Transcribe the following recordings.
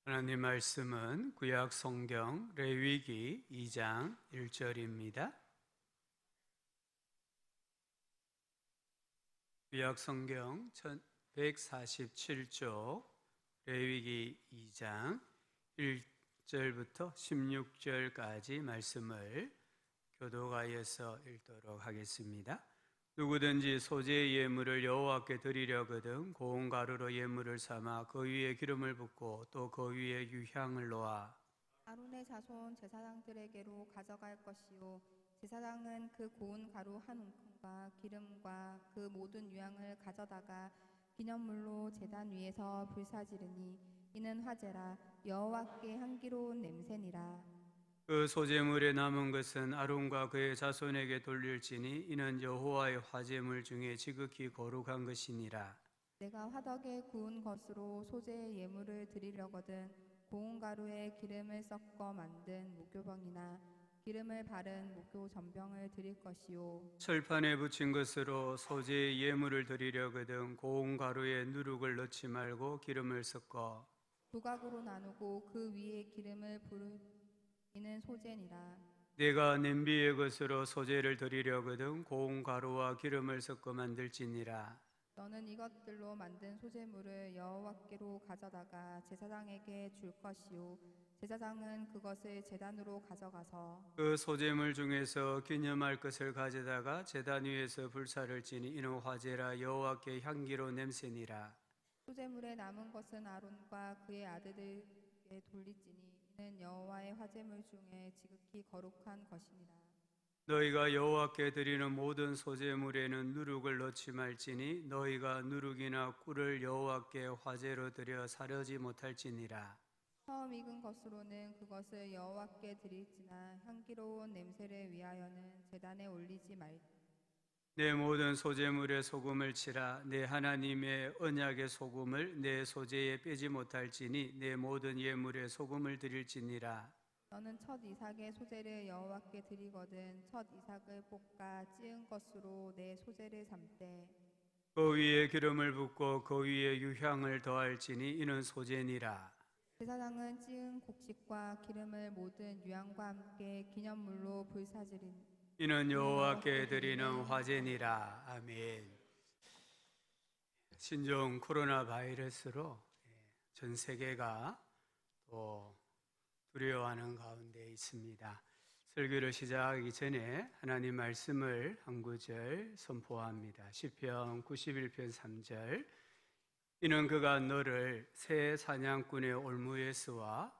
하나님 말씀은 구약 성경 레위기 2장 1절입니다. 구약 성경 147쪽 레위기 2장 1절부터 16절까지 말씀을 교독하여서 읽도록 하겠습니다. 누구든지 소재의 예물을 여호와께 드리려거든 고운 가루로 예물을 삼아 그 위에 기름을 붓고 또 그 위에 유향을 놓아 아론의 자손 제사장들에게로 가져갈 것이요 제사장은 그 고운 가루 한 움큼과 기름과 그 모든 유향을 가져다가 기념물로 제단 위에서 불사지르니 이는 화제라 여호와께 향기로운 냄새니라. 그 소재물에 남은 것은 아론과 그의 자손에게 돌릴지니 이는 여호와의 화제물 중에 지극히 거룩한 것이니라. 내가 화덕에 구운 것으로 소재의 예물을 드리려거든 고운 가루에 기름을 섞어 만든 무교병이나 기름을 바른 무교 전병을 드릴 것이요 철판에 붙인 것으로 소재의 예물을 드리려거든 고운 가루에 누룩을 넣지 말고 기름을 섞어 두각으로 나누고 그 위에 기름을 부르이는 소재니라. 내가 냄비의 것으로 소재를 드리려거든 고운 가루와 기름을 섞어 만들지니라. 너는 이것들로 만든 소재물을 여호와께로 가져다가 제사장에게 줄 것이요 제사장은 그것을 제단으로 가져가서 그 소재물 중에서 기념할 것을 가져다가 제단 위에서 불사를 지니 이는 화제라 여호와께 향기로운 냄새니라. 소재물에 남은 것은 아론과 그의 아들들에게 돌릴지니 이는 여호와의 화제물 중에 지극히 거룩한 것이니라. 너희가 여호와께 드리는 모든 소재물에는 누룩을 넣지 말지니 너희가 누룩이나 꿀을 여호와께 화제로 드려 사려지 못할지니라. 처음 익은 것으로는 그것을 여호와께 드릴지나 향기로운 냄새를 위하여는 제단에 올리지 말지니라. 내 모든 소재물에 소금을 치라. 내 하나님의 언약의 소금을 내 소재에 빼지 못할지니 내 모든 예물에 소금을 드릴지니라. 너는 첫 이삭의 소재를 여호와께 드리거든 첫 이삭을 볶아 찌은 것으로 내 소재를 삼되 그 위에 기름을 붓고 그 위에 유향을 더할지니 이는 소재니라. 제사장은 찌은 곡식과 기름을 모든 유향과 함께 기념물로 불사지린 이는 여호와께 드리는 화제니라. 아멘. 신종 코로나 바이러스로 전 세계가 또 두려워하는 가운데 있습니다. 설교를 시작하기 전에 하나님 말씀을 한 구절 선포합니다. 시편 91편 3절. 이는 그가 너를 새 사냥꾼의 올무에서와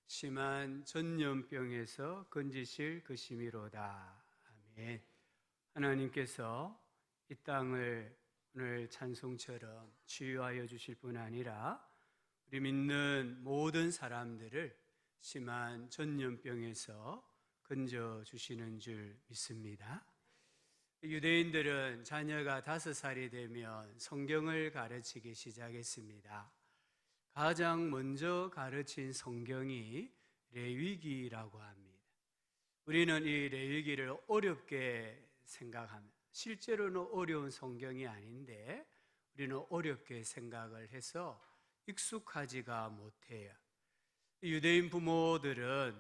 심한 전염병에서 건지실 것이미로다. 아멘. 하나님께서 이 땅을 오늘 찬송처럼 치유하여 주실 뿐 아니라 우리 믿는 모든 사람들을 심한 전염병에서 건져 주시는 줄 믿습니다. 유대인들은 자녀가 5살이 되면 성경을 가르치기 시작했습니다. 가장 먼저 가르친 성경이 레위기라고 합니다. 우리는 이 레위기를 어렵게 생각합니다. 실제로는 어려운 성경이 아닌데 우리는 어렵게 생각을 해서 익숙하지가 못해요. 유대인 부모들은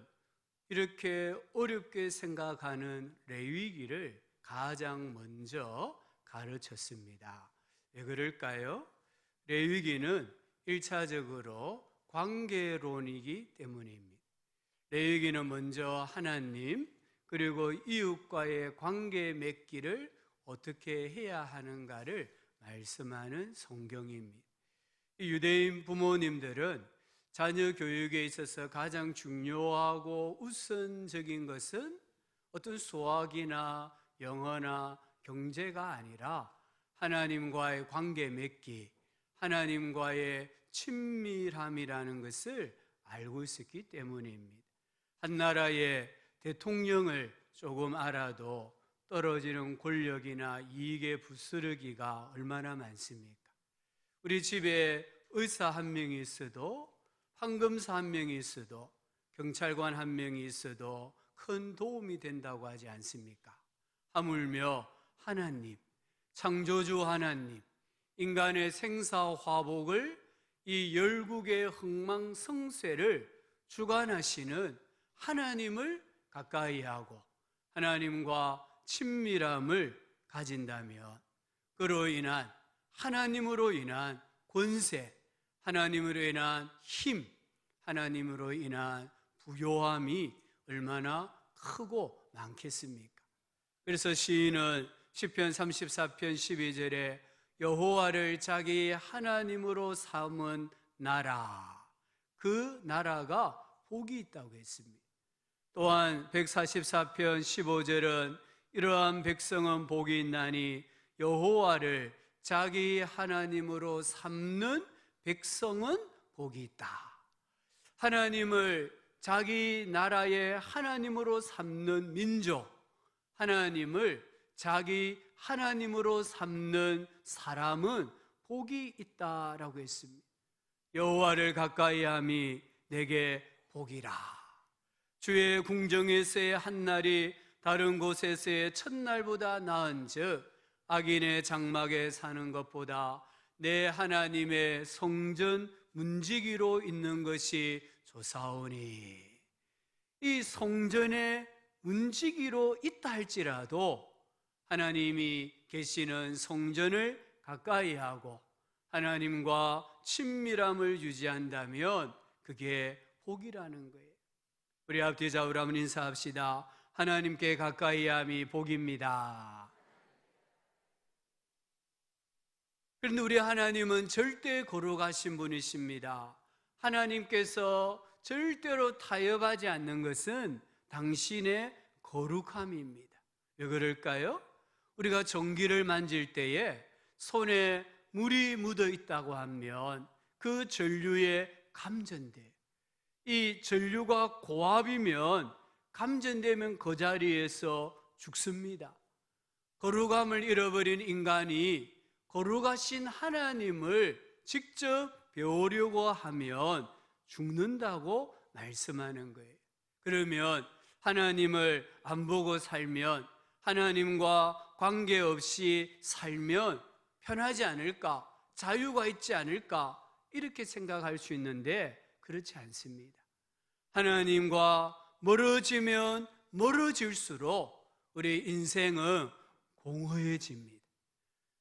이렇게 어렵게 생각하는 레위기를 가장 먼저 가르쳤습니다. 왜 그럴까요? 레위기는 1차적으로 관계론이기 때문입니다. 레위기는 먼저 하나님 그리고 이웃과의 관계 맺기를 어떻게 해야 하는가를 말씀하는 성경입니다. 유대인 부모님들은 자녀 교육에 있어서 가장 중요하고 우선적인 것은 어떤 수학이나 영어나 경제가 아니라 하나님과의 관계 맺기, 하나님과의 친밀함이라는 것을 알고 있었기 때문입니다. 한 나라의 대통령을 조금 알아도 떨어지는 권력이나 이익에 부스러기가 얼마나 많습니까? 우리 집에 의사 한 명이 있어도 판검사 한 명이 있어도 경찰관 한 명이 있어도 큰 도움이 된다고 하지 않습니까? 하물며 하나님, 창조주 하나님, 인간의 생사화복을 이 열국의 흥망성쇠를 주관하시는 하나님을 가까이 하고 하나님과 친밀함을 가진다면 그로 인한 하나님으로 인한 권세, 하나님으로 인한 힘, 하나님으로 인한 부요함이 얼마나 크고 많겠습니까? 그래서 시인은 시편 34편 12절에 여호와를 자기 하나님으로 삼은 나라, 그 나라가 복이 있다고 했습니다. 또한 144편 15절은 이러한 백성은 복이 있나니 여호와를 자기 하나님으로 삼는 백성은 복이 있다. 하나님을 자기 나라의 하나님으로 삼는 민족, 하나님을 자기 하나님으로 삼는 사람은 복이 있다라고 했습니다. 여호와를 가까이 함이 내게 복이라. 주의 궁정에서의 한 날이 다른 곳에서의 첫날보다 나은즉 악인의 장막에 사는 것보다 내 하나님의 성전 문지기로 있는 것이 좋사오니. 이 성전에 문지기로 있다 할지라도 하나님이 계시는 성전을 가까이 하고 하나님과 친밀함을 유지한다면 그게 복이라는 거예요. 우리 앞뒤 좌우로 한번 인사합시다. 하나님께 가까이 함이 복입니다. 그런데 우리 하나님은 절대 거룩하신 분이십니다. 하나님께서 절대로 타협하지 않는 것은 당신의 거룩함입니다. 왜 그럴까요? 우리가 전기를 만질 때에 손에 물이 묻어 있다고 하면 그 전류에 감전돼요. 이 전류가 고압이면 감전되면 그 자리에서 죽습니다. 거룩함을 잃어버린 인간이 거룩하신 하나님을 직접 배우려고 하면 죽는다고 말씀하는 거예요. 그러면 하나님을 안 보고 살면, 하나님과 관계없이 살면 편하지 않을까, 자유가 있지 않을까 이렇게 생각할 수 있는데 그렇지 않습니다. 하나님과 멀어지면 멀어질수록 우리 인생은 공허해집니다.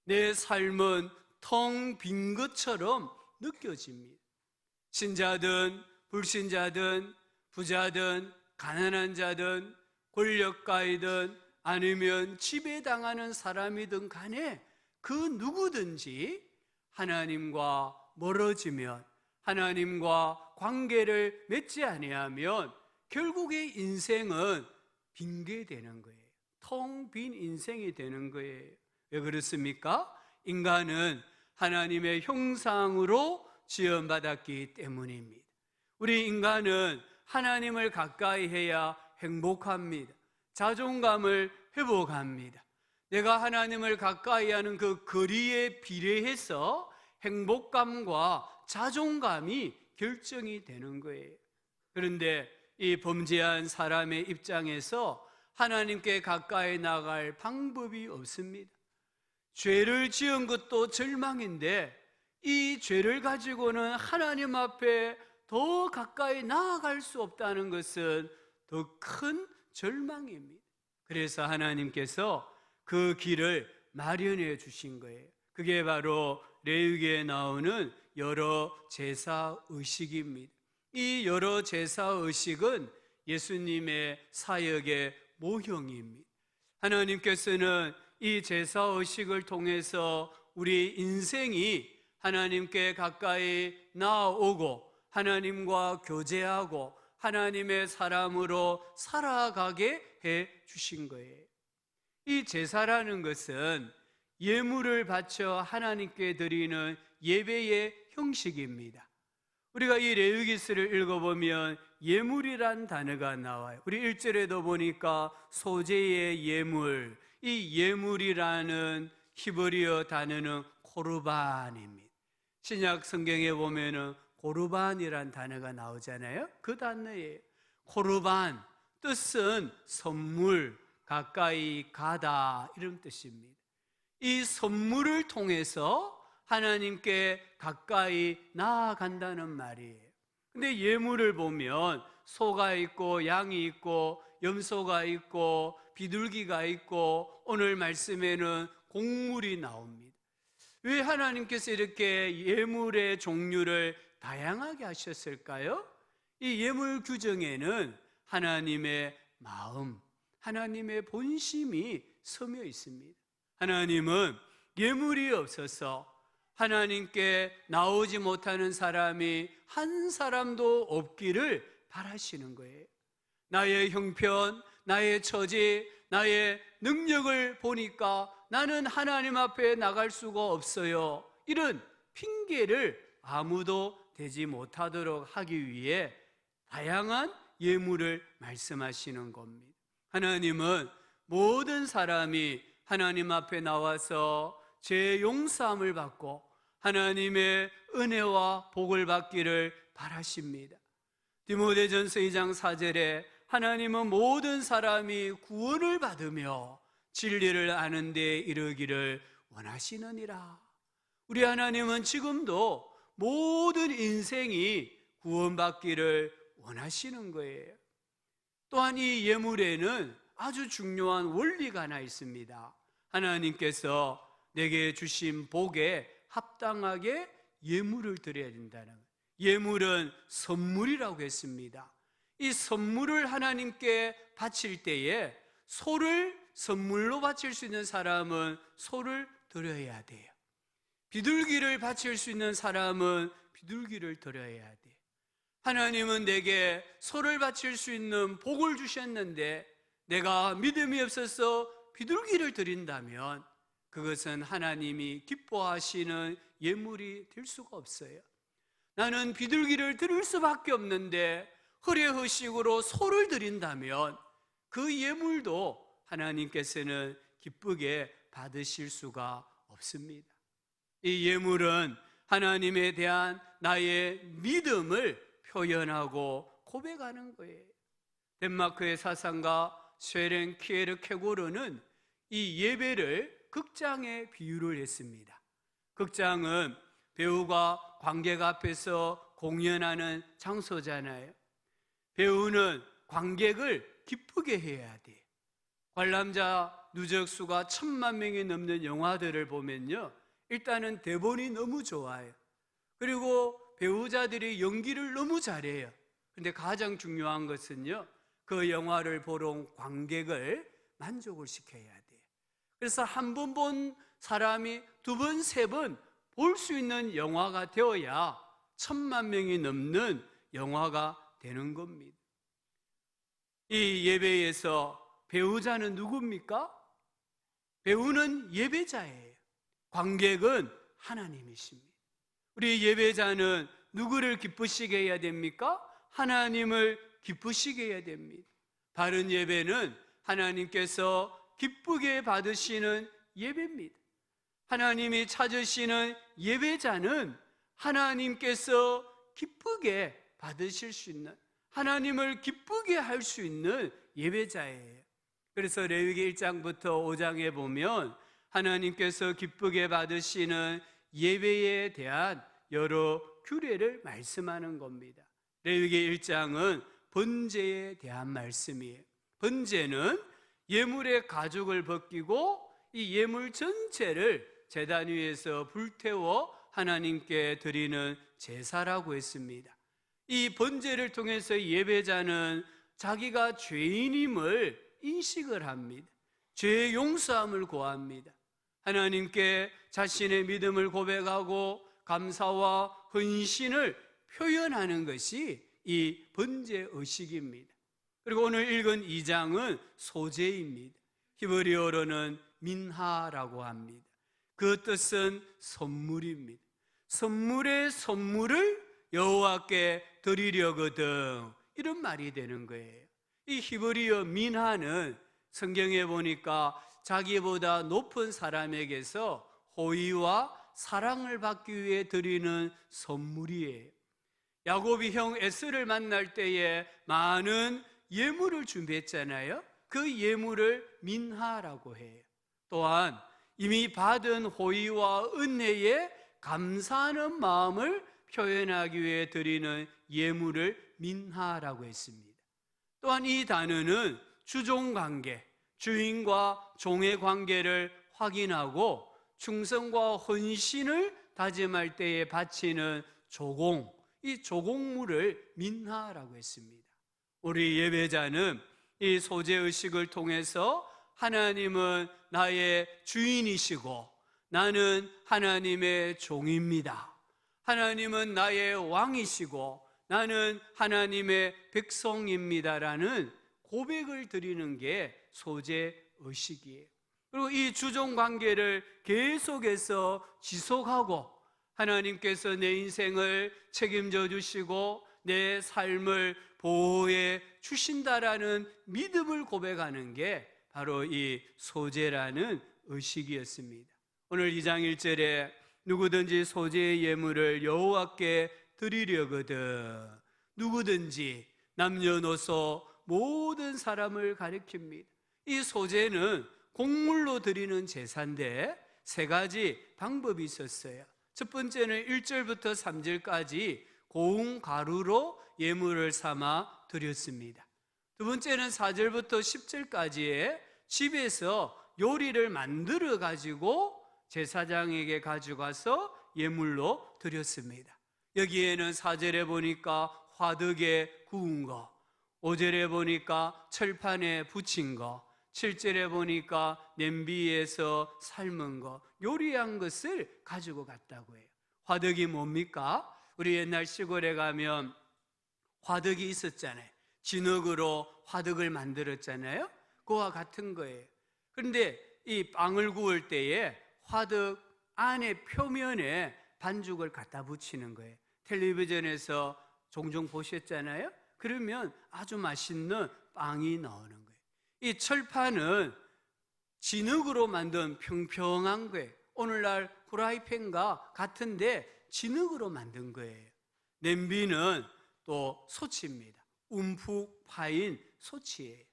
내 삶은 텅 빈 것처럼 느껴집니다. 신자든 불신자든 부자든 가난한 자든 권력가이든 아니면 지배당하는 사람이든 간에 그 누구든지 하나님과 멀어지면, 하나님과 관계를 맺지 아니하면 결국에 인생은 빈개되는 거예요. 텅 빈 인생이 되는 거예요. 왜 그렇습니까? 인간은 하나님의 형상으로 지음받았기 때문입니다. 우리 인간은 하나님을 가까이 해야 행복합니다. 자존감을 회복합니다. 내가 하나님을 가까이 하는 그 거리에 비례해서 행복감과 자존감이 결정이 되는 거예요. 그런데 이 범죄한 사람의 입장에서 하나님께 가까이 나갈 방법이 없습니다. 죄를 지은 것도 절망인데 이 죄를 가지고는 하나님 앞에 더 가까이 나아갈 수 없다는 것은 더 큰 절망입니다. 그래서 하나님께서 그 길을 마련해 주신 거예요. 그게 바로 레위기에 나오는 여러 제사 의식입니다. 이 여러 제사 의식은 예수님의 사역의 모형입니다. 하나님께서는 이 제사 의식을 통해서 우리 인생이 하나님께 가까이 나아오고 하나님과 교제하고 하나님의 사람으로 살아가게 해 주신 거예요. 이 제사라는 것은 예물을 바쳐 하나님께 드리는 예배의 형식입니다. 우리가 이 레위기서를 읽어보면 예물이란 단어가 나와요. 우리 1절에도 보니까 소재의 예물, 이 예물이라는 히브리어 단어는 코르반입니다. 신약 성경에 보면은 고르반이란 단어가 나오잖아요. 그 단어예요. 코르반, 뜻은 선물, 가까이 가다 이런 뜻입니다. 이 선물을 통해서 하나님께 가까이 나아간다는 말이에요. 근데 예물을 보면 소가 있고 양이 있고 염소가 있고 비둘기가 있고 오늘 말씀에는 곡물이 나옵니다. 왜 하나님께서 이렇게 예물의 종류를 다양하게 하셨을까요? 이 예물 규정에는 하나님의 마음, 하나님의 본심이 서며 있습니다. 하나님은 예물이 없어서 하나님께 나오지 못하는 사람이 한 사람도 없기를 바라시는 거예요. 나의 형편, 나의 처지, 나의 능력을 보니까 나는 하나님 앞에 나갈 수가 없어요. 이런 핑계를 아무도 대지 못하도록 하기 위해 다양한 예물을 말씀하시는 겁니다. 하나님은 모든 사람이 하나님 앞에 나와서 죄 용서함을 받고 하나님의 은혜와 복을 받기를 바라십니다. 디모데전서 2장 4절에 하나님은 모든 사람이 구원을 받으며 진리를 아는 데 이르기를 원하시느니라. 우리 하나님은 지금도 모든 인생이 구원받기를 원하시는 거예요. 또한 이 예물에는 아주 중요한 원리가 하나 있습니다. 하나님께서 내게 주신 복에 합당하게 예물을 드려야 된다는 거예요. 예물은 선물이라고 했습니다. 이 선물을 하나님께 바칠 때에 소를 선물로 바칠 수 있는 사람은 소를 드려야 돼요. 비둘기를 바칠 수 있는 사람은 비둘기를 드려야 돼요. 하나님은 내게 소를 바칠 수 있는 복을 주셨는데 내가 믿음이 없어서 비둘기를 드린다면 그것은 하나님이 기뻐하시는 예물이 될 수가 없어요. 나는 비둘기를 드릴 수밖에 없는데 허례허식으로 소를 드린다면 그 예물도 하나님께서는 기쁘게 받으실 수가 없습니다. 이 예물은 하나님에 대한 나의 믿음을 표현하고 고백하는 거예요. 덴마크의 사상가 쉐렌 키에르 케고르는 이 예배를 극장에 비유를 했습니다. 극장은 배우가 관객 앞에서 공연하는 장소잖아요. 배우는 관객을 기쁘게 해야 돼. 관람자 누적수가 1000만 명이 넘는 영화들을 보면요, 일단은 대본이 너무 좋아요. 그리고 배우자들이 연기를 너무 잘해요. 근데 가장 중요한 것은요, 그 영화를 보러 온 관객을 만족을 시켜야 돼요. 그래서 한 번 본 사람이 두 번, 세 번 볼 수 있는 영화가 되어야 1000만 명이 넘는 영화가 되는 겁니다. 이 예배에서 배우자는 누굽니까? 배우는 예배자예요. 관객은 하나님이십니다. 우리 예배자는 누구를 기쁘시게 해야 됩니까? 하나님을 기쁘시게 해야 됩니다. 바른 예배는 하나님께서 기쁘게 받으시는 예배입니다. 하나님이 찾으시는 예배자는 하나님께서 기쁘게 받으실 수 있는, 하나님을 기쁘게 할 수 있는 예배자예요. 그래서 레위기 1장부터 5장에 보면 하나님께서 기쁘게 받으시는 예배에 대한 여러 규례를 말씀하는 겁니다. 레위기 1장은 번제에 대한 말씀이에요. 번제는 예물의 가죽을 벗기고 이 예물 전체를 제단 위에서 불태워 하나님께 드리는 제사라고 했습니다. 이 번제를 통해서 예배자는 자기가 죄인임을 인식을 합니다. 죄의 용서함을 구합니다. 하나님께 자신의 믿음을 고백하고 감사와 헌신을 표현하는 것이 이 번제 의식입니다. 그리고 오늘 읽은 2장은 소제입니다. 히브리어로는 민하라고 합니다. 그 뜻은 선물입니다. 선물의 선물을 여호와께 드리려거든, 이런 말이 되는 거예요. 이 히브리어 민하는 성경에 보니까 자기보다 높은 사람에게서 호의와 사랑을 받기 위해 드리는 선물이에요. 야곱이 형 에서를 만날 때에 많은 예물을 준비했잖아요. 그 예물을 민하라고 해요. 또한 이미 받은 호의와 은혜에 감사하는 마음을 표현하기 위해 드리는 예물을 민하라고 했습니다. 또한 이 단어는 주종관계, 주인과 종의 관계를 확인하고 충성과 헌신을 다짐할 때에 바치는 조공, 이 조공물을 민하라고 했습니다. 우리 예배자는 이 소재의식을 통해서 하나님은 나의 주인이시고 나는 하나님의 종입니다. 하나님은 나의 왕이시고 나는 하나님의 백성입니다라는 고백을 드리는 게 소재의식이에요. 그리고 이 주종관계를 계속해서 지속하고 하나님께서 내 인생을 책임져 주시고 내 삶을 보호해 주신다라는 믿음을 고백하는 게 바로 이 소재라는 의식이었습니다. 오늘 2장 1절에 누구든지 소재의 예물을 여호와께 드리려거든, 누구든지 남녀노소 모든 사람을 가리킵니다. 이 소재는 곡물로 드리는 제사인데 세 가지 방법이 있었어요. 첫 번째는 1절부터 3절까지 고운 가루로 예물을 삼아 드렸습니다. 두 번째는 4절부터 10절까지의 집에서 요리를 만들어 가지고 제사장에게 가져가서 예물로 드렸습니다. 여기에는 4절에 보니까 화덕에 구운 거, 5절에 보니까 철판에 부친 거, 7절에 보니까 냄비에서 삶은 거, 요리한 것을 가지고 갔다고 해요. 화덕이 뭡니까? 우리 옛날 시골에 가면 화덕이 있었잖아요. 진흙으로 화덕을 만들었잖아요. 그와 같은 거예요. 그런데 이 빵을 구울 때에 화덕 안에 표면에 반죽을 갖다 붙이는 거예요. 텔레비전에서 종종 보셨잖아요. 그러면 아주 맛있는 빵이 나오는 거예요. 이 철판은 진흙으로 만든 평평한 거예요. 오늘날 프라이팬과 같은데 진흙으로 만든 거예요. 냄비는 또 솥입니다. 움푹 파인 솥이에요.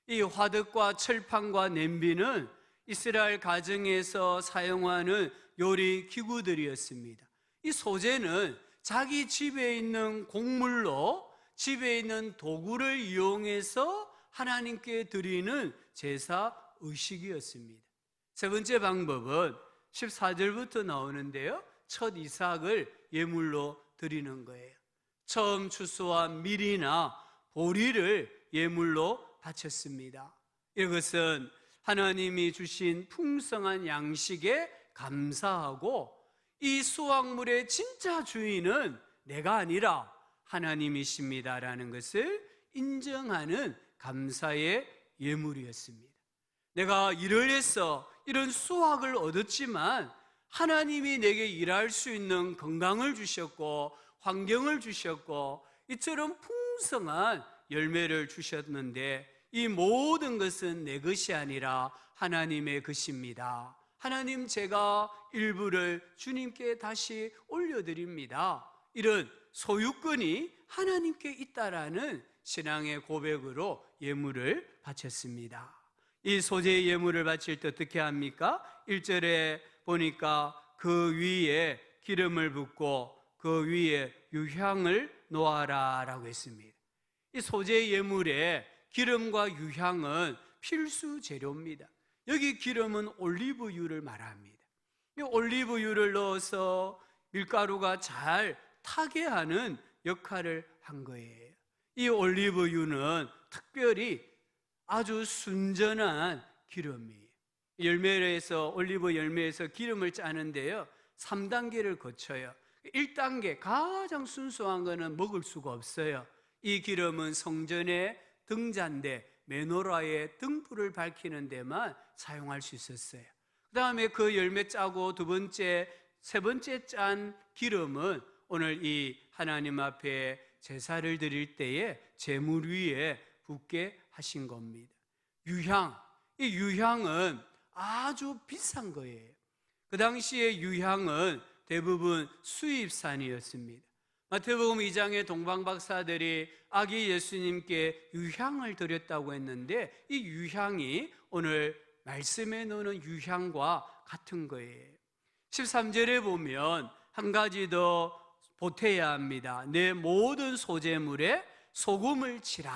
이 화덕과 철판과 냄비는 이스라엘 가정에서 사용하는 요리 기구들이었습니다. 이 소재는 자기 집에 있는 곡물로 집에 있는 도구를 이용해서 하나님께 드리는 제사 의식이었습니다. 세 번째 방법은 14절부터 나오는데요, 첫 이삭을 예물로 드리는 거예요. 처음 추수한 밀이나 보리를 예물로 바쳤습니다. 이것은 하나님이 주신 풍성한 양식에 감사하고 이 수확물의 진짜 주인은 내가 아니라 하나님이십니다라는 것을 인정하는 감사의 예물이었습니다. 내가 일을 해서 이런 수확을 얻었지만 하나님이 내게 일할 수 있는 건강을 주셨고 환경을 주셨고 이처럼 풍성한 열매를 주셨는데 이 모든 것은 내 것이 아니라 하나님의 것입니다. 하나님, 제가 일부를 주님께 다시 올려드립니다. 이런 소유권이 하나님께 있다라는 신앙의 고백으로 예물을 바쳤습니다. 이 소재의 예물을 바칠 때 어떻게 합니까? 1절에 보니까 그 위에 기름을 붓고 그 위에 유향을 놓아라 라고 했습니다. 이 소재의 예물에 기름과 유향은 필수 재료입니다. 여기 기름은 올리브유를 말합니다. 이 올리브유를 넣어서 밀가루가 잘 타게 하는 역할을 한 거예요. 이 올리브유는 특별히 아주 순전한 기름이에요. 올리브 열매에서 기름을 짜는데요, 3단계를 거쳐요. 1단계 가장 순수한 거는 먹을 수가 없어요. 이 기름은 성전의 등잔대 메노라의 등불을 밝히는 데만 사용할 수 있었어요. 그 다음에 그 열매 짜고 두 번째, 세 번째 짠 기름은 오늘 이 하나님 앞에 제사를 드릴 때에 제물 위에 붓게 하신 겁니다. 유향, 이 유향은 아주 비싼 거예요. 그 당시에 유향은 대부분 수입산이었습니다. 마태복음 2장의 동방박사들이 아기 예수님께 유향을 드렸다고 했는데 이 유향이 오늘 말씀에 넣는 유향과 같은 거예요. 13절에 보면 한 가지 더 보태야 합니다. 내 모든 소재물에 소금을 치라.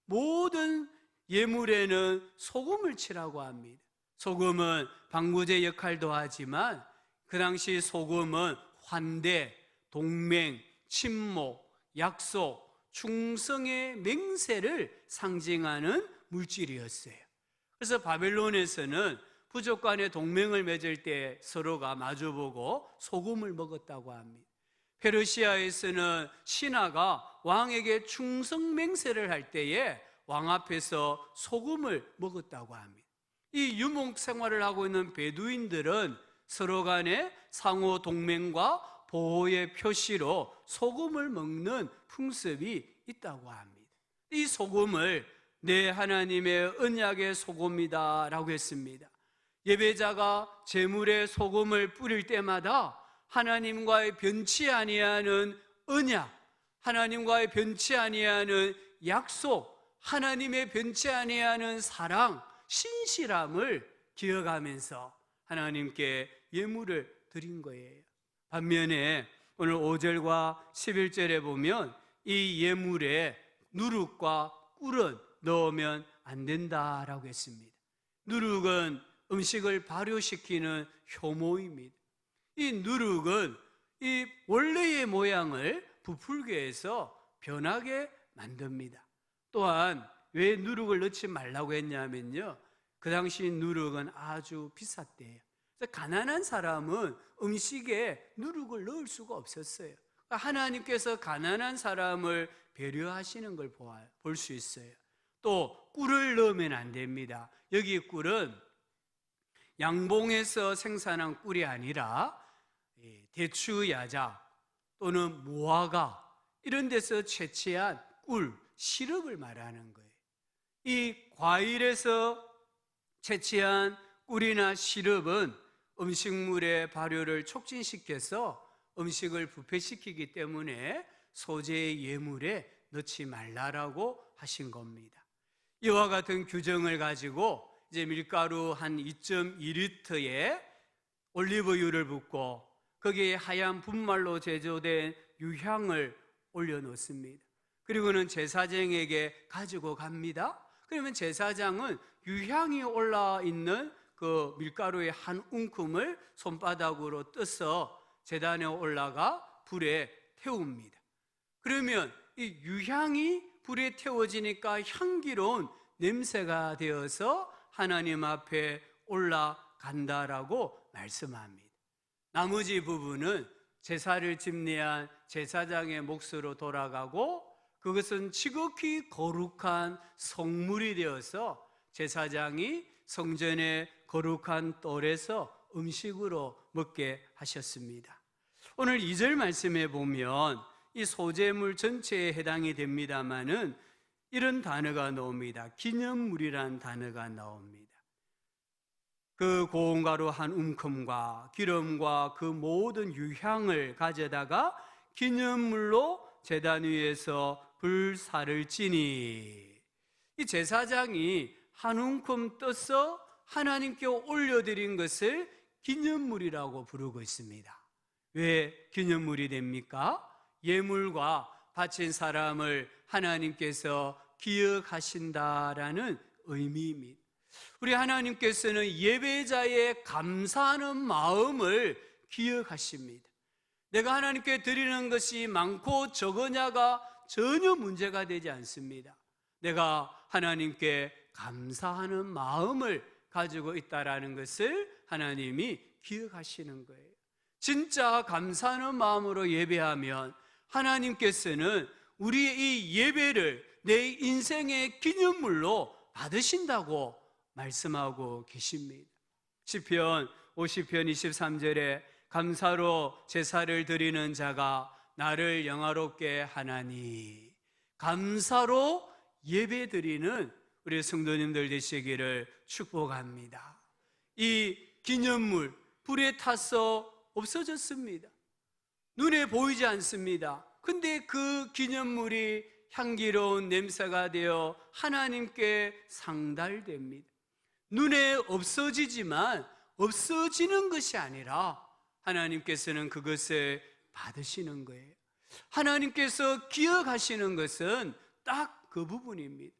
모든 예물에는 소금을 치라고 합니다. 소금은 방부제 역할도 하지만 그 당시 소금은 환대, 동맹, 친목, 약속, 충성의 맹세를 상징하는 물질이었어요. 그래서 바벨론에서는 부족 간에 동맹을 맺을 때 서로가 마주보고 소금을 먹었다고 합니다. 페르시아에서는 신하가 왕에게 충성 맹세를 할 때에 왕 앞에서 소금을 먹었다고 합니다. 이 유목 생활을 하고 있는 베두인들은 서로 간에 상호 동맹과 보호의 표시로 소금을 먹는 풍습이 있다고 합니다. 이 소금을 내 하나님의 언약의 소금이다 라고 했습니다. 예배자가 제물에 소금을 뿌릴 때마다 하나님과의 변치 아니하는 언약, 하나님과의 변치 아니하는 약속, 하나님의 변치 아니하는 사랑, 신실함을 기억하면서 하나님께 예물을 드린 거예요. 반면에 오늘 5절과 11절에 보면 이 예물에 누룩과 꿀은 넣으면 안 된다라고 했습니다. 누룩은 음식을 발효시키는 효모입니다. 이 누룩은 이 원래의 모양을 부풀게 해서 변하게 만듭니다. 또한 왜 누룩을 넣지 말라고 했냐면요, 그 당시 누룩은 아주 비쌌대요. 그래서 가난한 사람은 음식에 누룩을 넣을 수가 없었어요. 그러니까 하나님께서 가난한 사람을 배려하시는 걸 볼 수 있어요. 또 꿀을 넣으면 안 됩니다. 여기 꿀은 양봉에서 생산한 꿀이 아니라 대추 야자 또는 무화과 이런 데서 채취한 꿀, 시럽을 말하는 거예요. 이 과일에서 채취한 꿀이나 시럽은 음식물의 발효를 촉진시켜서 음식을 부패시키기 때문에 소재의 예물에 넣지 말라라고 하신 겁니다. 이와 같은 규정을 가지고 이제 밀가루 한 2.2리터에 올리브유를 붓고 거기에 하얀 분말로 제조된 유향을 올려놓습니다. 그리고는 제사장에게 가지고 갑니다. 그러면 제사장은 유향이 올라있는 그 밀가루의 한 움큼을 손바닥으로 떠서 제단에 올라가 불에 태웁니다. 그러면 이 유향이 불에 태워지니까 향기로운 냄새가 되어서 하나님 앞에 올라간다라고 말씀합니다. 나머지 부분은 제사를 집례한 제사장의 몫으로 돌아가고 그것은 지극히 거룩한 성물이 되어서 제사장이 성전의 거룩한 뜰에서 음식으로 먹게 하셨습니다. 오늘 2절 말씀에 보면 이 소재물 전체에 해당이 됩니다마는 이런 단어가 나옵니다. 기념물이란 단어가 나옵니다. 그 고운 가루 한 움큼과 기름과 그 모든 유향을 가져다가 기념물로 제단 위에서 불사를 지니, 이 제사장이 한 움큼 떠서 하나님께 올려드린 것을 기념물이라고 부르고 있습니다. 왜 기념물이 됩니까? 예물과 바친 사람을 하나님께서 기억하신다라는 의미입니다. 우리 하나님께서는 예배자의 감사하는 마음을 기억하십니다. 내가 하나님께 드리는 것이 많고 적으냐가 전혀 문제가 되지 않습니다. 내가 하나님께 감사하는 마음을 가지고 있다라는 것을 하나님이 기억하시는 거예요. 진짜 감사하는 마음으로 예배하면 하나님께서는 우리의 이 예배를 내 인생의 기념물로 받으신다고 말씀하고 계십니다. 시편 50편 23절에 감사로 제사를 드리는 자가 나를 영화롭게 하나니, 감사로 예배 드리는 우리 성도님들 되시기를 축복합니다. 이 기념물 불에 타서 없어졌습니다. 눈에 보이지 않습니다. 근데 그 기념물이 향기로운 냄새가 되어 하나님께 상달됩니다. 눈에 없어지지만 없어지는 것이 아니라 하나님께서는 그것을 받으시는 거예요. 하나님께서 기억하시는 것은 딱 그 부분입니다.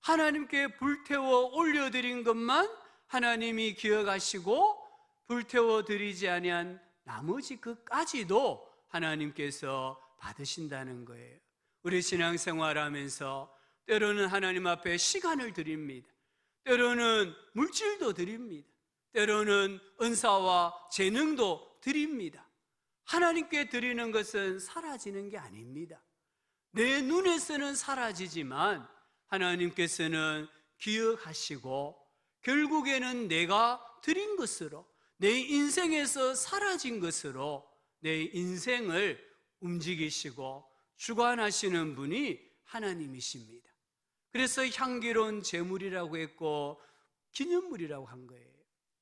하나님께 불태워 올려드린 것만 하나님이 기억하시고 불태워 드리지 아니한 나머지 그까지도 하나님께서 받으신다는 거예요. 우리 신앙생활하면서 때로는 하나님 앞에 시간을 드립니다. 때로는 물질도 드립니다. 때로는 은사와 재능도 드립니다. 하나님께 드리는 것은 사라지는 게 아닙니다. 내 눈에서는 사라지지만 하나님께서는 기억하시고 결국에는 내가 드린 것으로, 내 인생에서 사라진 것으로 내 인생을 움직이시고 주관하시는 분이 하나님이십니다. 그래서 향기로운 제물이라고 했고 기념물이라고 한 거예요.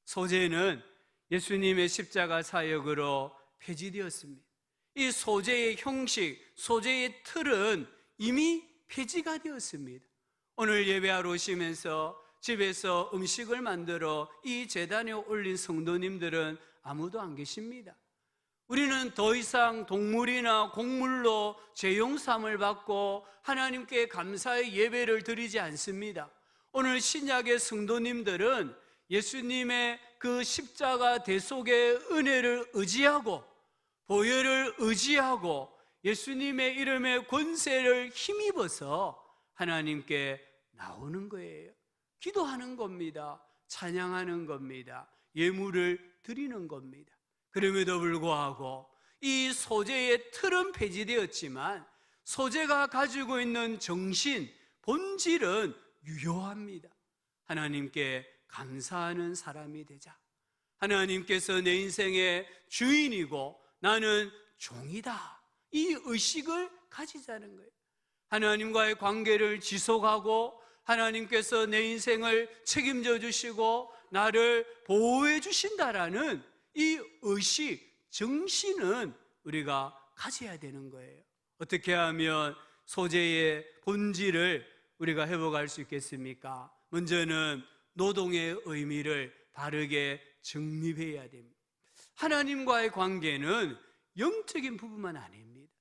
소재는 예수님의 십자가 사역으로 폐지되었습니다. 이 소재의 형식, 소재의 틀은 이미 폐지가 되었습니다. 오늘 예배하러 오시면서 집에서 음식을 만들어 이 제단에 올린 성도님들은 아무도 안 계십니다. 우리는 더 이상 동물이나 곡물로 죄용삼을 받고 하나님께 감사의 예배를 드리지 않습니다. 오늘 신약의 성도님들은 예수님의 그 십자가 대속의 은혜를 의지하고 보혈을 의지하고 예수님의 이름의 권세를 힘입어서 하나님께 나오는 거예요. 기도하는 겁니다. 찬양하는 겁니다. 예물을 드리는 겁니다. 그럼에도 불구하고 이 소재의 틀은 폐지되었지만 소재가 가지고 있는 정신, 본질은 유효합니다. 하나님께 감사하는 사람이 되자. 하나님께서 내 인생의 주인이고 나는 종이다. 이 의식을 가지자는 거예요. 하나님과의 관계를 지속하고 하나님께서 내 인생을 책임져 주시고 나를 보호해 주신다라는 이 의식, 정신은 우리가 가져야 되는 거예요. 어떻게 하면 소재의 본질을 우리가 회복할 수 있겠습니까? 먼저는 노동의 의미를 바르게 정립해야 됩니다. 하나님과의 관계는 영적인 부분만 아닙니다.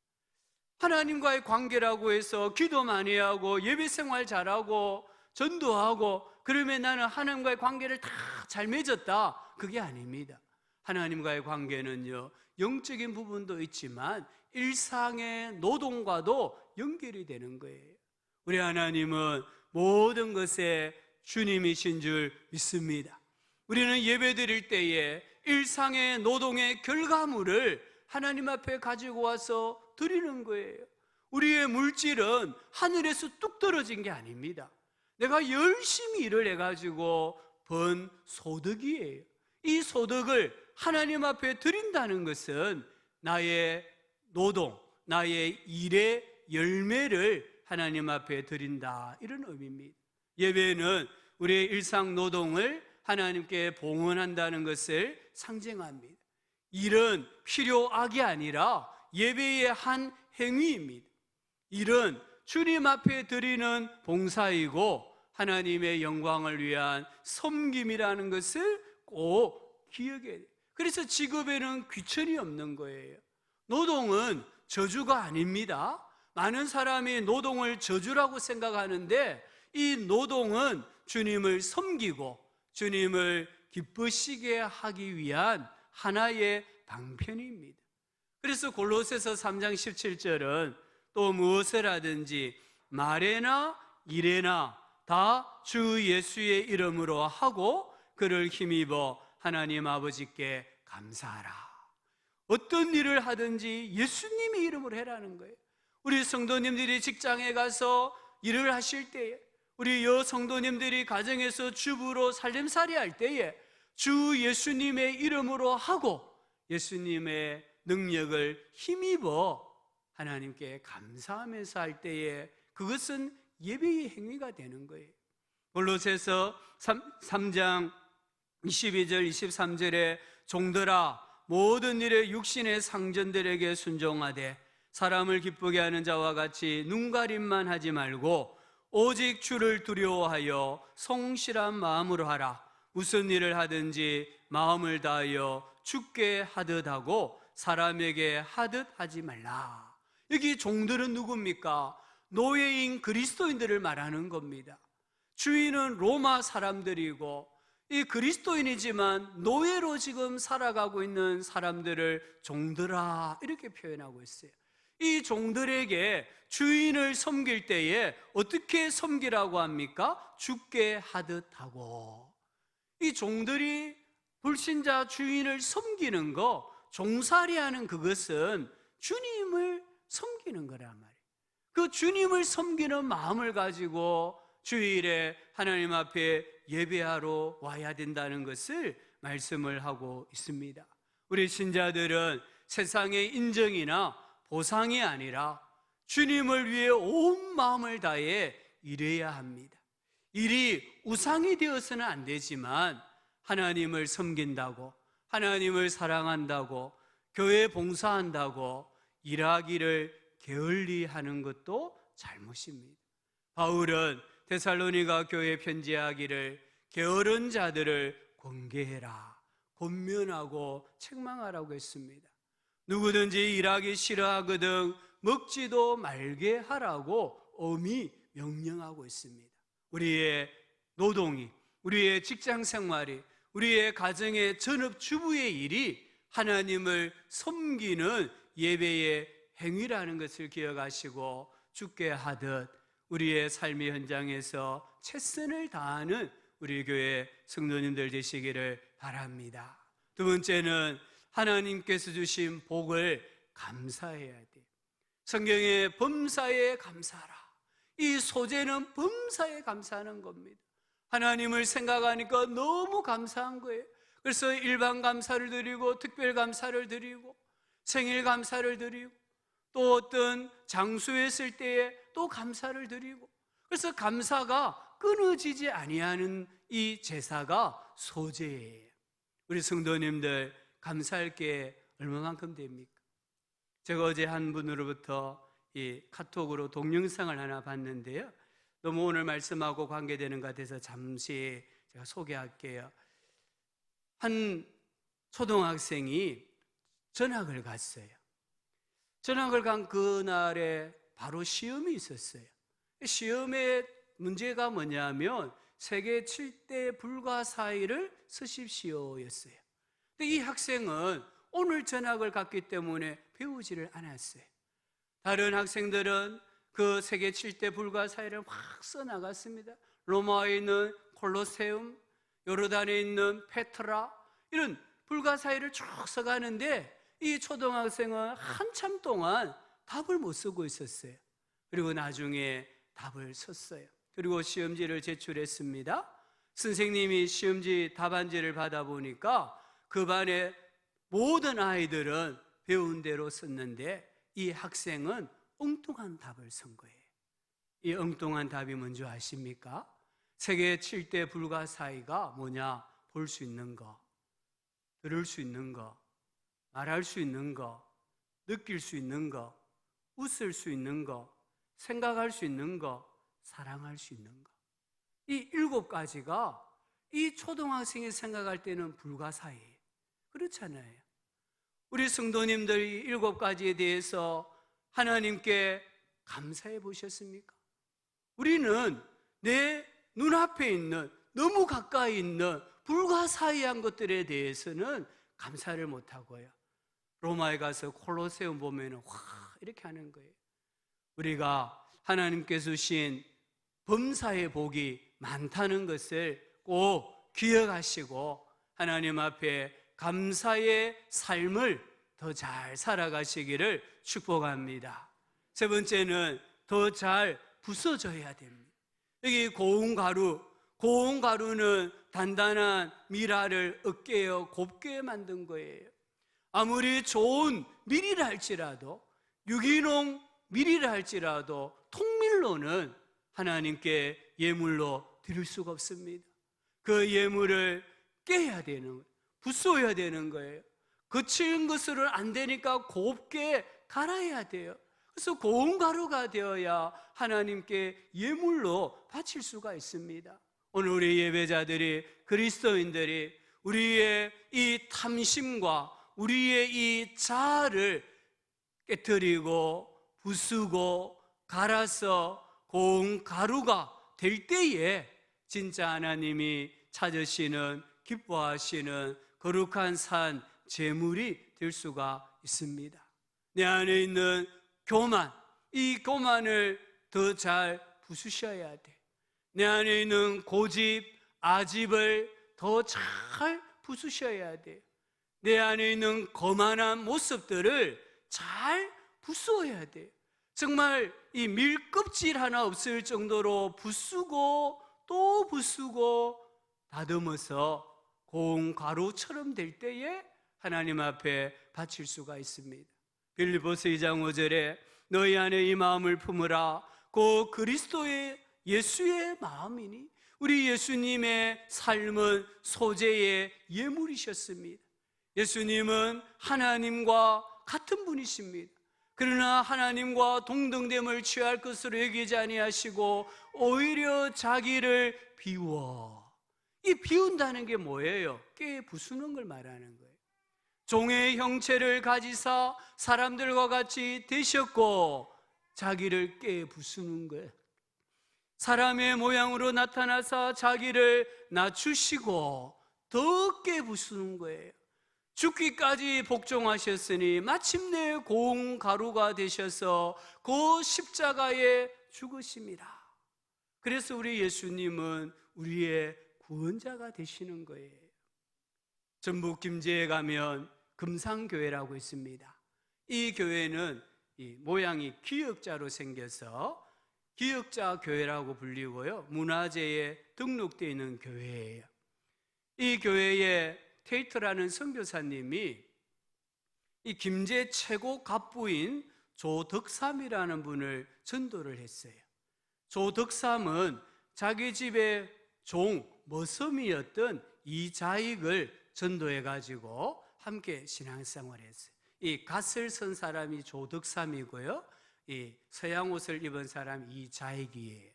하나님과의 관계라고 해서 기도 많이 하고 예배 생활 잘하고 전도하고 그러면 나는 하나님과의 관계를 다 잘 맺었다. 그게 아닙니다. 하나님과의 관계는요, 영적인 부분도 있지만 일상의 노동과도 연결이 되는 거예요. 우리 하나님은 모든 것에 주님이신 줄 믿습니다. 우리는 예배 드릴 때에 일상의 노동의 결과물을 하나님 앞에 가지고 와서 드리는 거예요. 우리의 물질은 하늘에서 뚝 떨어진 게 아닙니다. 내가 열심히 일을 해가지고 번 소득이에요. 이 소득을 하나님 앞에 드린다는 것은 나의 노동, 나의 일의 열매를 하나님 앞에 드린다, 이런 의미입니다. 예배는 우리의 일상 노동을 하나님께 봉헌한다는 것을 상징합니다. 일은 필요악이 아니라 예배의 한 행위입니다. 일은 주님 앞에 드리는 봉사이고 하나님의 영광을 위한 섬김이라는 것을 꼭 기억해야 돼요. 그래서 직업에는 귀천이 없는 거예요. 노동은 저주가 아닙니다. 많은 사람이 노동을 저주라고 생각하는데 이 노동은 주님을 섬기고 주님을 기쁘시게 하기 위한 하나의 방편입니다. 그래서 골로새서 3장 17절은 또 무엇을 하든지 말에나 일에나 다 주 예수의 이름으로 하고 그를 힘입어 하나님 아버지께 감사하라. 어떤 일을 하든지 예수님의 이름으로 해라는 거예요. 우리 성도님들이 직장에 가서 일을 하실 때에, 우리 여성도님들이 가정에서 주부로 살림살이 할 때에 주 예수님의 이름으로 하고 예수님의 능력을 힘입어 하나님께 감사하면서 할 때에 그것은 예배의 행위가 되는 거예요. 골로새서 3장 22절 23절에 종들아 모든 일에 육신의 상전들에게 순종하되 사람을 기쁘게 하는 자와 같이 눈가림만 하지 말고 오직 주를 두려워하여 성실한 마음으로 하라. 무슨 일을 하든지 마음을 다하여 주께 하듯 하고 사람에게 하듯 하지 말라. 여기 종들은 누굽니까? 노예인 그리스도인들을 말하는 겁니다. 주인은 로마 사람들이고 이 그리스도인이지만 노예로 지금 살아가고 있는 사람들을 종들아 이렇게 표현하고 있어요. 이 종들에게 주인을 섬길 때에 어떻게 섬기라고 합니까? 주께 하듯 하고. 이 종들이 불신자 주인을 섬기는 거, 종살이하는 그것은 주님을 섬기는 거란 말이에요. 그 주님을 섬기는 마음을 가지고 주일에 하나님 앞에 예배하러 와야 된다는 것을 말씀을 하고 있습니다. 우리 신자들은 세상의 인정이나 보상이 아니라 주님을 위해 온 마음을 다해 일해야 합니다. 일이 우상이 되어서는 안 되지만 하나님을 섬긴다고, 하나님을 사랑한다고, 교회 봉사한다고 일하기를 게을리하는 것도 잘못입니다. 바울은 데살로니가 교회에 편지하기를 게으른 자들을 권계해라, 권면하고 책망하라고 했습니다. 누구든지 일하기 싫어하거든 먹지도 말게 하라고 엄히 명령하고 있습니다. 우리의 노동이, 우리의 직장 생활이, 우리의 가정의 전업주부의 일이 하나님을 섬기는 예배의 행위라는 것을 기억하시고 주께 하듯 우리의 삶의 현장에서 최선을 다하는 우리 교회 성도님들 되시기를 바랍니다. 두 번째는 하나님께서 주신 복을 감사해야 돼요. 성경에 범사에 감사하라. 이 소재는 범사에 감사하는 겁니다. 하나님을 생각하니까 너무 감사한 거예요. 그래서 일반 감사를 드리고 특별 감사를 드리고 생일 감사를 드리고 또 어떤 장소에 있을 때에 또 감사를 드리고, 그래서 감사가 끊어지지 아니하는 이 제사가 소제예요. 우리 성도님들 감사할 게 얼마만큼 됩니까? 제가 어제 한 분으로부터 이 카톡으로 동영상을 하나 봤는데요, 너무 오늘 말씀하고 관계되는 것 같아서 잠시 제가 소개할게요. 한 초등학생이 전학을 갔어요. 전학을 간 그날에 바로 시험이 있었어요. 시험의 문제가 뭐냐면 세계 7대 불가사의를 쓰십시오였어요. 근데 이 학생은 오늘 전학을 갔기 때문에 배우지를 않았어요. 다른 학생들은 그 세계 7대 불가사의를 확 써나갔습니다. 로마에 있는 콜로세움, 요르단에 있는 페트라, 이런 불가사의를 쭉 써가는데 이 초등학생은 한참 동안 답을 못 쓰고 있었어요. 그리고 나중에 답을 썼어요. 그리고 시험지를 제출했습니다. 선생님이 시험지 답안지를 받아보니까 그 반의 모든 아이들은 배운 대로 썼는데 이 학생은 엉뚱한 답을 쓴 거예요. 이 엉뚱한 답이 뭔지 아십니까? 세계 7대 불가사의가 뭐냐? 볼 수 있는 거, 들을 수 있는 거, 말할 수 있는 거, 느낄 수 있는 거, 웃을 수 있는 거, 생각할 수 있는 거, 사랑할 수 있는 거. 이 7가지가 이 초등학생이 생각할 때는 불가사의예요. 그렇잖아요. 우리 성도님들 이 7가지에 대해서 하나님께 감사해 보셨습니까? 우리는 내 눈앞에 있는, 너무 가까이 있는 불가사의한 것들에 대해서는 감사를 못하고요, 로마에 가서 콜로세움 보면 와 이렇게 하는 거예요. 우리가 하나님께서 주신 범사의 복이 많다는 것을 꼭 기억하시고 하나님 앞에 감사의 삶을 더 잘 살아가시기를 축복합니다. 세 번째는 더 잘 부서져야 됩니다. 여기 고운 가루는 단단한 미라를 으깨어 곱게 만든 거예요. 아무리 좋은 밀이라 할지라도, 유기농 밀이라 할지라도 통밀로는 하나님께 예물로 드릴 수가 없습니다. 그 예물을 깨야 되는 거예요. 부숴야 되는 거예요. 거친 것으로는 안 되니까 곱게 갈아야 돼요. 그래서 고운 가루가 되어야 하나님께 예물로 바칠 수가 있습니다. 오늘 우리 예배자들이, 그리스도인들이 우리의 이 탐심과 우리의 이 자아를 깨뜨리고 부수고 갈아서 고운 가루가 될 때에 진짜 하나님이 찾으시는, 기뻐하시는 거룩한 산 제물이 될 수가 있습니다. 내 안에 있는 교만, 이 교만을 더 잘 부수셔야 돼. 내 안에 있는 고집, 아집을 더 잘 부수셔야 돼. 내 안에 있는 거만한 모습들을 잘 부수어야 돼. 정말 이 밀껍질 하나 없을 정도로 부수고 또 부수고 다듬어서 고운 가루처럼 될 때에 하나님 앞에 바칠 수가 있습니다. 빌립보서 2장 5절에 너희 안에 이 마음을 품으라. 그 그리스도의 예수의 마음이니, 우리 예수님의 삶은 소재의 예물이셨습니다. 예수님은 하나님과 같은 분이십니다. 그러나 하나님과 동등됨을 취할 것으로 여기지 아니하시고 오히려 자기를 비워. 이 비운다는 게 뭐예요? 깨 부수는 걸 말하는 거예요. 종의 형체를 가지사 사람들과 같이 되셨고 자기를 깨 부수는 거예요. 사람의 모양으로 나타나사 자기를 낮추시고 더 깨 부수는 거예요. 죽기까지 복종하셨으니 마침내 고운 가루가 되셔서 그 십자가에 죽으십니다. 그래서 우리 예수님은 우리의 구원자가 되시는 거예요. 전북 김제에 가면 금상교회라고 있습니다. 이 교회는 이 모양이 기역자로 생겨서 기역자 교회라고 불리고요, 문화재에 등록되어 있는 교회예요. 이 교회에 테이트라는 선교사님이 이 김제 최고 갑부인 조덕삼이라는 분을 전도를 했어요. 조덕삼은 자기 집의 종 머섬이었던 이자익을 전도해가지고 함께 신앙생활을 했어요. 이 갓을 쓴 사람이 조덕삼이고요, 이 서양 옷을 입은 사람이 이자익이에요.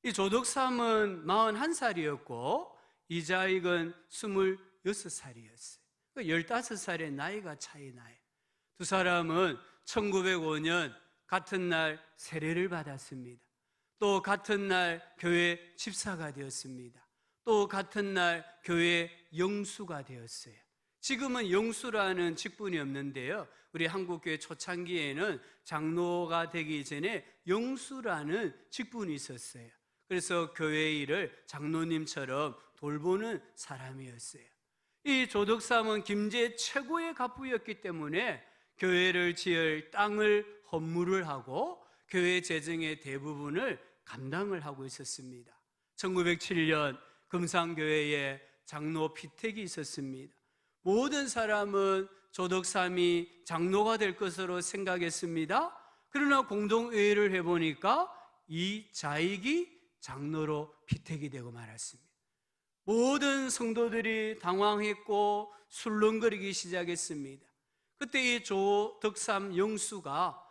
이 조덕삼은 41살이었고 이자익은 26살이었어요. 15살의 나이가 차이 나요. 두 사람은 1905년 같은 날 세례를 받았습니다. 또 같은 날 교회 집사가 되었습니다. 또 같은 날 교회 영수가 되었어요. 지금은 영수라는 직분이 없는데요, 우리 한국교회 초창기에는 장로가 되기 전에 영수라는 직분이 있었어요. 그래서 교회 일을 장로님처럼 돌보는 사람이었어요. 이 조덕삼은 김제 최고의 갑부였기 때문에 교회를 지을 땅을 헌물을 하고 교회 재정의 대부분을 감당을 하고 있었습니다. 1907년 금상교회에 장로 피택이 있었습니다. 모든 사람은 조덕삼이 장로가 될 것으로 생각했습니다. 그러나 공동회의를 해보니까 이자익이 장로로 피택이 되고 말았습니다. 모든 성도들이 당황했고 술렁거리기 시작했습니다. 그때 이 조덕삼 영수가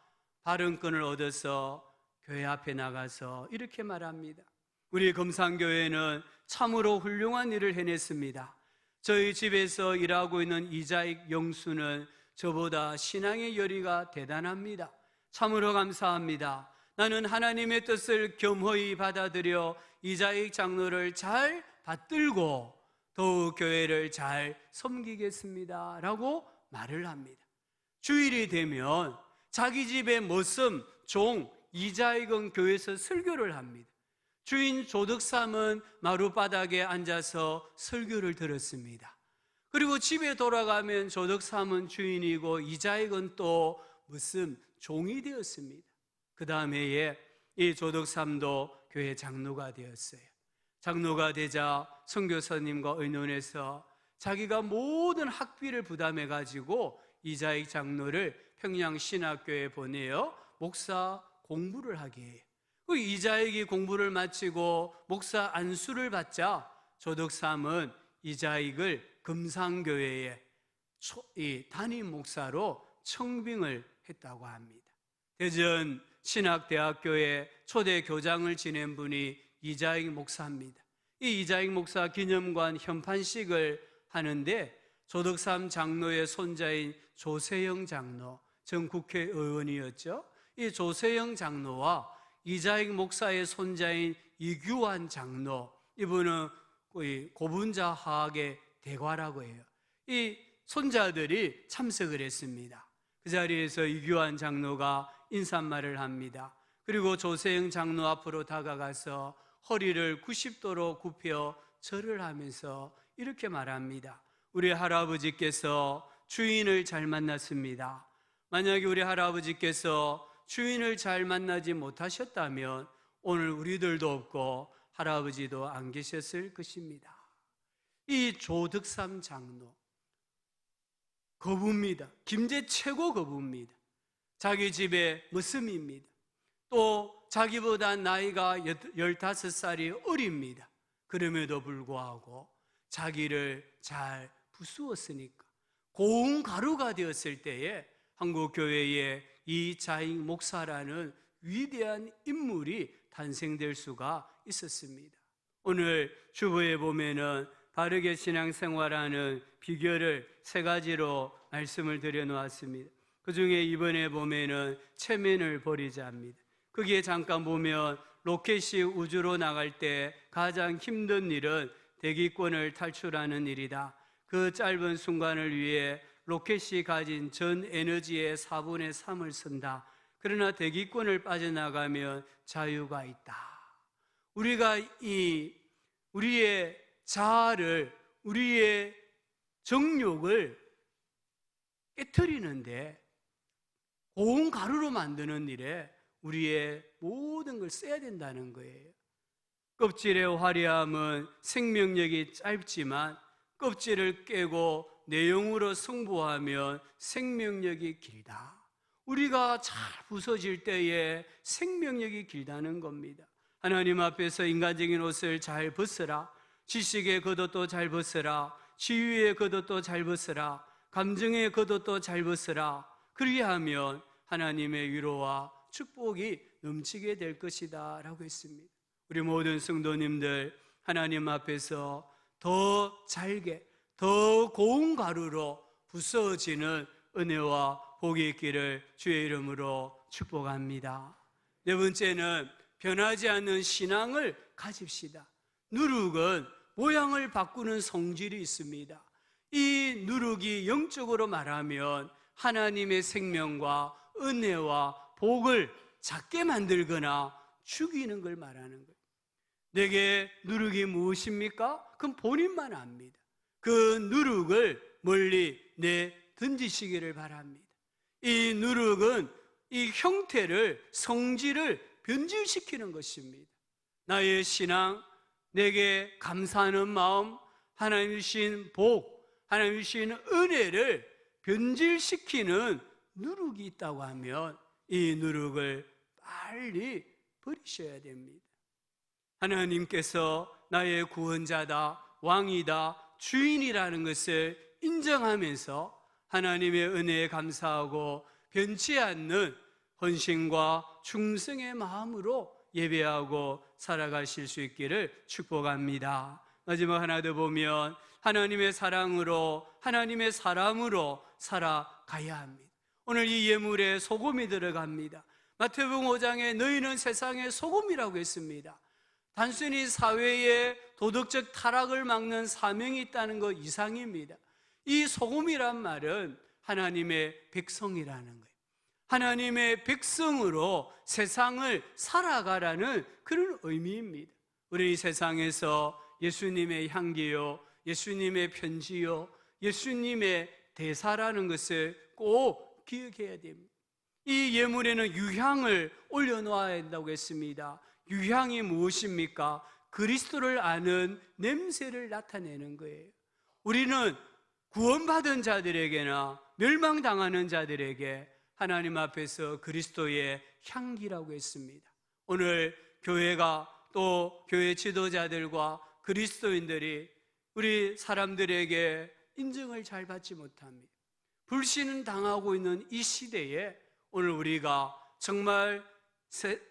발언권을 얻어서 교회 앞에 나가서 이렇게 말합니다. 우리 금상교회는 참으로 훌륭한 일을 해냈습니다. 저희 집에서 일하고 있는 이자익 영수는 저보다 신앙의 열의가 대단합니다. 참으로 감사합니다. 나는 하나님의 뜻을 겸허히 받아들여 이자익 장로를 잘 받들고 더욱 교회를 잘 섬기겠습니다 라고 말을 합니다. 주일이 되면 자기 집의 머슴, 종 이자익은 교회에서 설교를 합니다. 주인 조덕삼은 마룻바닥에 앉아서 설교를 들었습니다. 그리고 집에 돌아가면 조덕삼은 주인이고 이자익은 또 무슨 종이 되었습니다. 그 다음 해에 이 조덕삼도 교회 장로가 되었어요. 장로가 되자 선교사님과 의논해서 자기가 모든 학비를 부담해가지고 이자익 장로를 평양신학교에 보내어 목사 공부를 하게 해요. 그 이자익이 공부를 마치고 목사 안수를 받자 조덕삼은 이자익을 금상교회에 담임 목사로 청빙을 했다고 합니다. 대전 신학대학교의 초대 교장을 지낸 분이 이자익 목사입니다. 이 이자익 목사 기념관 현판식을 하는데 조덕삼 장로의 손자인 조세영 장로, 전 국회의원이었죠. 이 조세영 장로와 이자익 목사의 손자인 이규환 장로, 이분은 거의 고분자 화학의 대가라고 해요. 이 손자들이 참석을 했습니다. 그 자리에서 이규환 장로가 인사말을 합니다. 그리고 조세영 장로 앞으로 다가가서 허리를 90도로 굽혀 절을 하면서 이렇게 말합니다. 우리 할아버지께서 주인을 잘 만났습니다. 만약에 우리 할아버지께서 주인을 잘 만나지 못하셨다면 오늘 우리들도 없고 할아버지도 안 계셨을 것입니다. 이 조덕삼 장로 거부입니다. 김제 최고 거부입니다. 자기 집에 머슴입니다. 또 자기보다 나이가 15살이 어립니다. 그럼에도 불구하고 자기를 잘 부수었으니까 고운 가루가 되었을 때에 한국교회에 이자익 목사라는 위대한 인물이 탄생될 수가 있었습니다. 오늘 주보에 보면은 바르게 신앙생활하는 비결을 3가지로 말씀을 드려놓았습니다. 그 중에 이번에 보면은 체면을 버리자 합니다. 거기에 잠깐 보면 로켓이 우주로 나갈 때 가장 힘든 일은 대기권을 탈출하는 일이다. 그 짧은 순간을 위해 로켓이 가진 전 에너지의 4분의 3을 쓴다. 그러나 대기권을 빠져나가면 자유가 있다. 우리가 우리의 자아를, 우리의 정욕을 깨트리는데 고운 가루로 만드는 일에 우리의 모든 걸 써야 된다는 거예요. 껍질의 화려함은 생명력이 짧지만 껍질을 깨고 내용으로 승부하면 생명력이 길다. 우리가 잘 부서질 때에 생명력이 길다는 겁니다. 하나님 앞에서 인간적인 옷을 잘 벗으라. 지식의 겉옷도 잘 벗으라. 지위의 겉옷도 잘 벗으라. 감정의 겉옷도 잘 벗으라. 그리하면 하나님의 위로와 축복이 넘치게 될 것이다 라고 했습니다. 우리 모든 성도님들 하나님 앞에서 더 잘게, 더 고운 가루로 부서지는 은혜와 복이 있기를 주의 이름으로 축복합니다. 4번째는 변하지 않는 신앙을 가집시다. 누룩은 모양을 바꾸는 성질이 있습니다. 이 누룩이 영적으로 말하면 하나님의 생명과 은혜와 복을 작게 만들거나 죽이는 걸 말하는 거예요. 내게 누룩이 무엇입니까? 그건 본인만 압니다. 그 누룩을 멀리 던지시기를 바랍니다. 이 누룩은 이 형태를, 성질을 변질시키는 것입니다. 나의 신앙, 내게 감사하는 마음, 하나님 주신 복, 하나님 주신 은혜를 변질시키는 누룩이 있다고 하면 이 누룩을 빨리 버리셔야 됩니다. 하나님께서 나의 구원자다, 왕이다, 주인이라는 것을 인정하면서 하나님의 은혜에 감사하고 변치 않는 헌신과 충성의 마음으로 예배하고 살아가실 수 있기를 축복합니다. 마지막 하나 더 보면 하나님의 사랑으로, 하나님의 사람으로 살아가야 합니다. 오늘 이 예물에 소금이 들어갑니다. 마태복음 5장에 너희는 세상의 소금이라고 했습니다. 단순히 사회의 도덕적 타락을 막는 사명이 있다는 것 이상입니다. 이 소금이란 말은 하나님의 백성이라는 거예요. 하나님의 백성으로 세상을 살아가라는 그런 의미입니다. 우리 이 세상에서 예수님의 향기요, 예수님의 편지요, 예수님의 대사라는 것을 꼭 기억해야 됩니다. 이 예물에는 유향을 올려놓아야 한다고 했습니다. 유향이 무엇입니까? 그리스도를 아는 냄새를 나타내는 거예요. 우리는 구원받은 자들에게나 멸망당하는 자들에게 하나님 앞에서 그리스도의 향기라고 했습니다. 오늘 교회가 또 교회 지도자들과 그리스도인들이 우리 사람들에게 인정을 잘 받지 못합니다. 불신은 당하고 있는 이 시대에 오늘 우리가 정말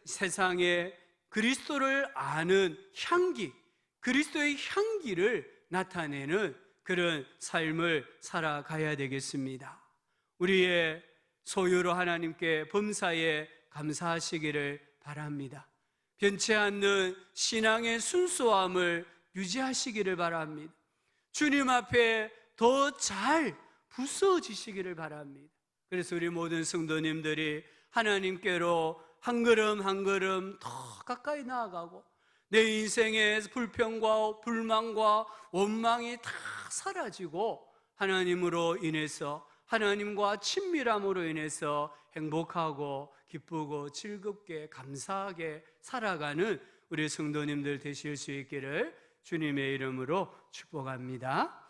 세상에 그리스도를 아는 향기, 그리스도의 향기를 나타내는 그런 삶을 살아가야 되겠습니다. 우리의 소유로 하나님께 범사에 감사하시기를 바랍니다. 변치 않는 신앙의 순수함을 유지하시기를 바랍니다. 주님 앞에 더 잘 부서지시기를 바랍니다. 그래서 우리 모든 성도님들이 하나님께로 한 걸음 한 걸음 더 가까이 나아가고 내 인생의 불평과 불만과 원망이 다 사라지고 하나님으로 인해서, 하나님과 친밀함으로 인해서 행복하고 기쁘고 즐겁게 감사하게 살아가는 우리 성도님들 되실 수 있기를 주님의 이름으로 축복합니다.